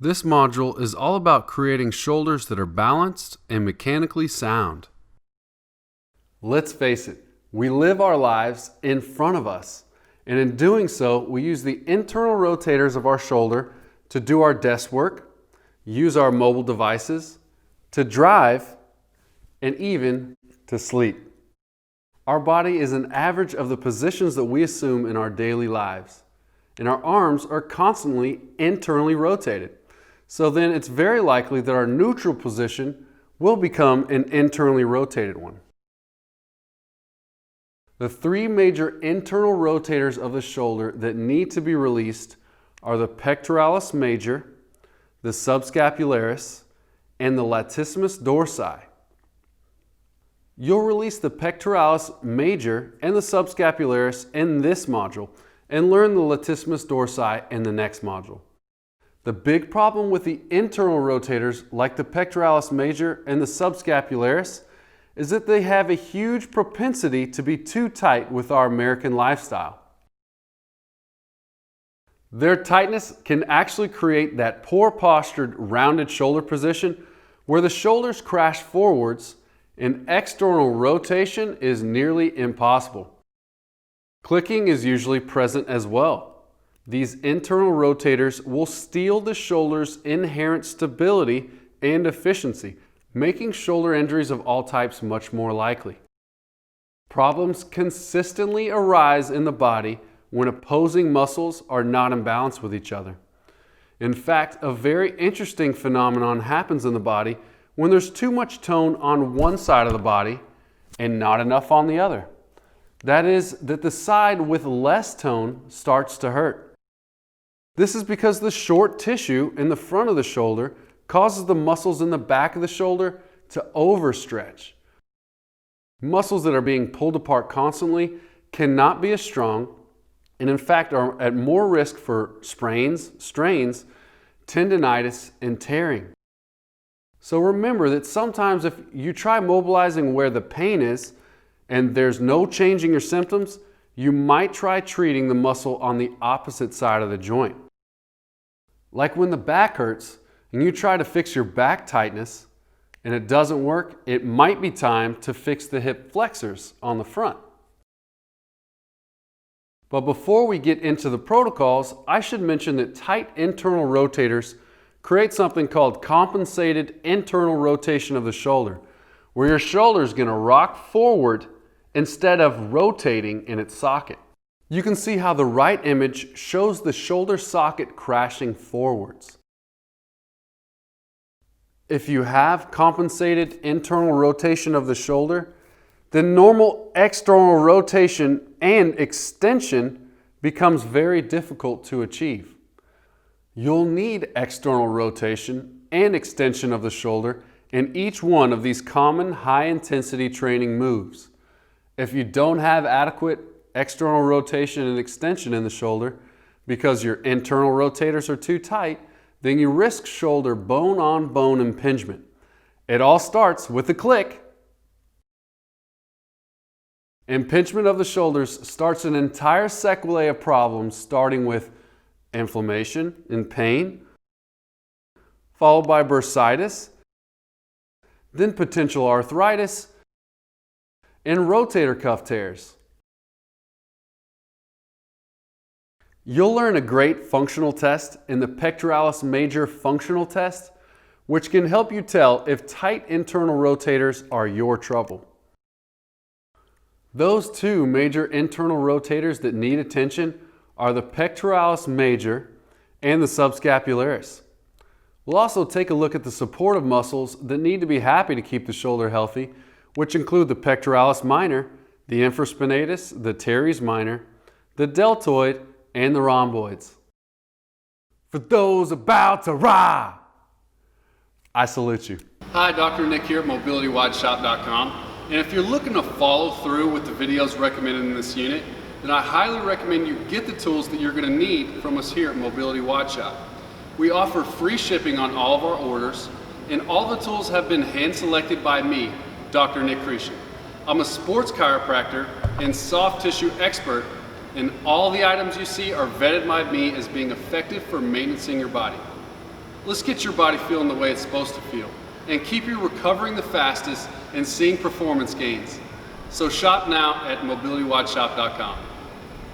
This module is all about creating shoulders that are balanced and mechanically sound. Let's face it, we live our lives in front of us, and in doing so, we use the internal rotators of our shoulder to do our desk work, use our mobile devices, to drive, and even to sleep. Our body is an average of the positions that we assume in our daily lives, and our arms are constantly internally rotated. So then it's very likely that our neutral position will become an internally rotated one. The three major internal rotators of the shoulder that need to be released are the pectoralis major, the subscapularis, and the latissimus dorsi. You'll release the pectoralis major and the subscapularis in this module and learn the latissimus dorsi in the next module. The big problem with the internal rotators like the pectoralis major and the subscapularis is that they have a huge propensity to be too tight with our American lifestyle. Their tightness can actually create that poor postured rounded shoulder position where the shoulders crash forwards and external rotation is nearly impossible. Clicking is usually present as well. These internal rotators will steal the shoulder's inherent stability and efficiency, making shoulder injuries of all types much more likely. Problems consistently arise in the body when opposing muscles are not in balance with each other. In fact, a very interesting phenomenon happens in the body when there's too much tone on one side of the body and not enough on the other. That is, that the side with less tone starts to hurt. This is because the short tissue in the front of the shoulder causes the muscles in the back of the shoulder to overstretch. Muscles that are being pulled apart constantly cannot be as strong and in fact are at more risk for sprains, strains, tendinitis, and tearing. So remember that sometimes if you try mobilizing where the pain is and there's no change in your symptoms, you might try treating the muscle on the opposite side of the joint. Like when the back hurts and you try to fix your back tightness and it doesn't work, it might be time to fix the hip flexors on the front. But before we get into the protocols, I should mention that tight internal rotators create something called compensated internal rotation of the shoulder, where your shoulder is going to rock forward instead of rotating in its socket. You can see how the right image shows the shoulder socket crashing forwards. If you have compensated internal rotation of the shoulder, then normal external rotation and extension becomes very difficult to achieve. You'll need external rotation and extension of the shoulder in each one of these common high-intensity training moves. If you don't have adequate external rotation and extension in the shoulder because your internal rotators are too tight, then you risk shoulder bone-on-bone impingement. It all starts with a click. Impingement of the shoulders starts an entire sequelae of problems, starting with inflammation and pain, followed by bursitis, then potential arthritis, and rotator cuff tears. You'll learn a great functional test in the pectoralis major functional test, which can help you tell if tight internal rotators are your trouble. Those two major internal rotators that need attention are the pectoralis major and the subscapularis. We'll also take a look at the supportive muscles that need to be happy to keep the shoulder healthy, which include the pectoralis minor, the infraspinatus, the teres minor, the deltoid, and the rhomboids. For those about to rah, I salute you. Hi, Dr. Nick here at MobilityWODShop.com. And if you're looking to follow through with the videos recommended in this unit, then I highly recommend you get the tools that you're going to need from us here at Mobility WOD Shop. We offer free shipping on all of our orders, and all the tools have been hand selected by me, Dr. Nick Chretien. I'm a sports chiropractor and soft tissue expert, and all the items you see are vetted by me as being effective for maintaining your body. Let's get your body feeling the way it's supposed to feel and keep you recovering the fastest and seeing performance gains. So shop now at MobilityWODShop.com.